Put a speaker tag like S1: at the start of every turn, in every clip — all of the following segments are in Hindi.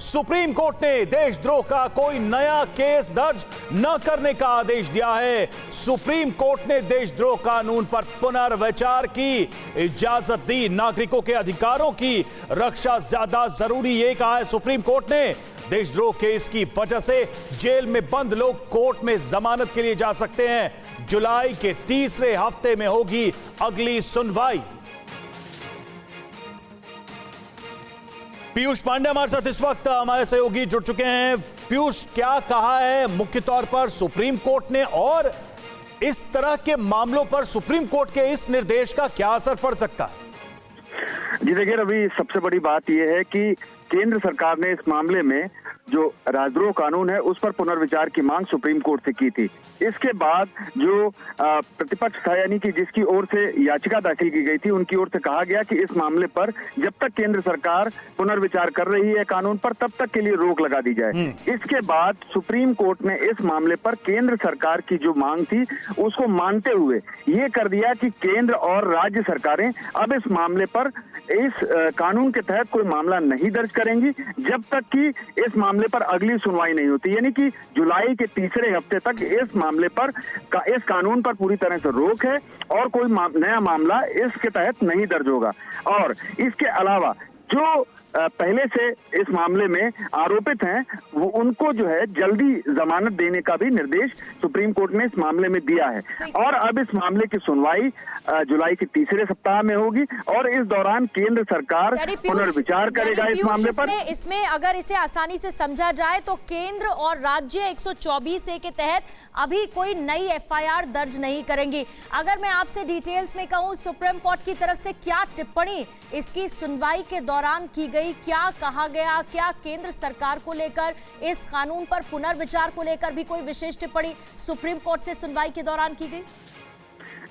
S1: सुप्रीम कोर्ट ने देशद्रोह का कोई नया केस दर्ज न करने का आदेश दिया है। सुप्रीम कोर्ट ने देशद्रोह कानून पर पुनर्विचार की इजाजत दी। नागरिकों के अधिकारों की रक्षा ज्यादा जरूरी, ये कहा है सुप्रीम कोर्ट ने। देशद्रोह केस की वजह से जेल में बंद लोग कोर्ट में जमानत के लिए जा सकते हैं। जुलाई के तीसरे हफ्ते में होगी अगली सुनवाई। पीयूष पांडे हमारे साथ इस वक्त हमारे सहयोगी जुड़ चुके हैं। पीयूष, क्या कहा है मुख्य तौर पर सुप्रीम कोर्ट ने, और इस तरह के मामलों पर सुप्रीम कोर्ट के इस निर्देश का क्या असर पड़ सकता है?
S2: जी देखिए रवि, सबसे बड़ी बात यह है कि केंद्र सरकार ने इस मामले में जो राजद्रोह कानून है उस पर पुनर्विचार की मांग सुप्रीम कोर्ट से की थी। इसके बाद जो प्रतिपक्ष था, यानी कि जिसकी ओर से याचिका दाखिल की गई थी, उनकी ओर से कहा गया कि इस मामले पर जब तक केंद्र सरकार पुनर्विचार कर रही है कानून पर, तब तक के लिए रोक लगा दी जाए। इसके बाद सुप्रीम कोर्ट ने इस मामले पर केंद्र सरकार की जो मांग थी उसको मानते हुए ये कर दिया कि केंद्र और राज्य सरकारें अब इस मामले पर इस कानून के तहत कोई मामला नहीं दर्ज करेंगी जब तक कि इस मामले पर अगली सुनवाई नहीं होती। यानी कि जुलाई के तीसरे हफ्ते तक इस मामले पर इस कानून पर पूरी तरह से रोक है और कोई नया मामला इसके तहत नहीं दर्ज होगा। और इसके अलावा जो पहले से इस मामले में आरोपित हैं वो उनको जो है जल्दी जमानत देने का भी निर्देश सुप्रीम कोर्ट ने इस मामले में दिया है। और अब इस मामले की सुनवाई जुलाई के तीसरे सप्ताह में होगी और इस दौरान केंद्र सरकार पुनर्विचार करेगा इस मामले पर।
S3: इसमें अगर इसे आसानी से समझा जाए तो केंद्र और राज्य 124A के तहत अभी कोई नई FIR दर्ज नहीं करेंगी। अगर मैं आपसे डिटेल्स में कहूं, सुप्रीम कोर्ट की तरफ से क्या टिप्पणी इसकी सुनवाई के दौरान की गई, क्या कहा गया, क्या केंद्र सरकार को लेकर इस कानून पर पुनर्विचार को लेकर भी कोई विशेष टिप्पणी सुप्रीम कोर्ट से सुनवाई के दौरान की गई?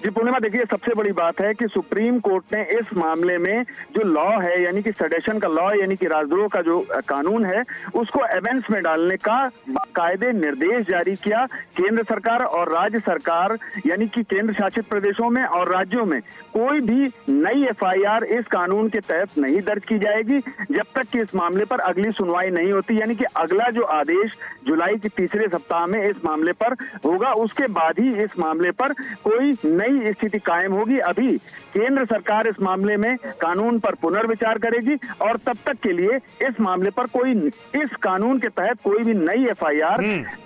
S2: जी पूर्णिमा, देखिए सबसे बड़ी बात है कि सुप्रीम कोर्ट ने इस मामले में जो लॉ है, यानी कि सेडेशन का लॉ, यानी कि राजद्रोह का जो कानून है उसको एवेंस में डालने का बाकायदे निर्देश जारी किया। केंद्र सरकार और राज्य सरकार, यानी कि केंद्र शासित प्रदेशों में और राज्यों में कोई भी नई FIR इस कानून के तहत नहीं दर्ज की जाएगी जब तक कि इस मामले पर अगली सुनवाई नहीं होती। यानी कि अगला जो आदेश जुलाई के तीसरे सप्ताह में इस मामले पर होगा, उसके बाद ही इस मामले पर कोई नई स्थिति कायम होगी। अभी केंद्र सरकार इस मामले में कानून पर पुनर्विचार करेगी और तब तक के लिए इस मामले पर कोई इस कानून के तहत कोई भी नई FIR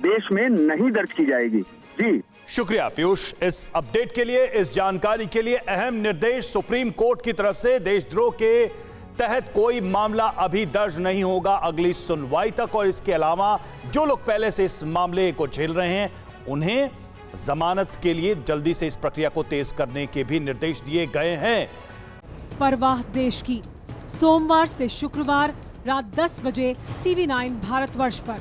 S2: देश में नहीं दर्ज की जाएगी। जी
S1: शुक्रिया पीयूष इस अपडेट के लिए, इस जानकारी के लिए। अहम निर्देश सुप्रीम कोर्ट की तरफ से, देशद्रोह के तहत कोई मामला अभी दर्ज नहीं होगा अगली सुनवाई तक। और इसके अलावा जो लोग पहले से इस मामले को झेल रहे हैं उन्हें जमानत के लिए जल्दी से इस प्रक्रिया को तेज करने के भी निर्देश दिए गए हैं।
S4: परवाह देश की, सोमवार से शुक्रवार रात 10 बजे TV9 भारतवर्ष पर।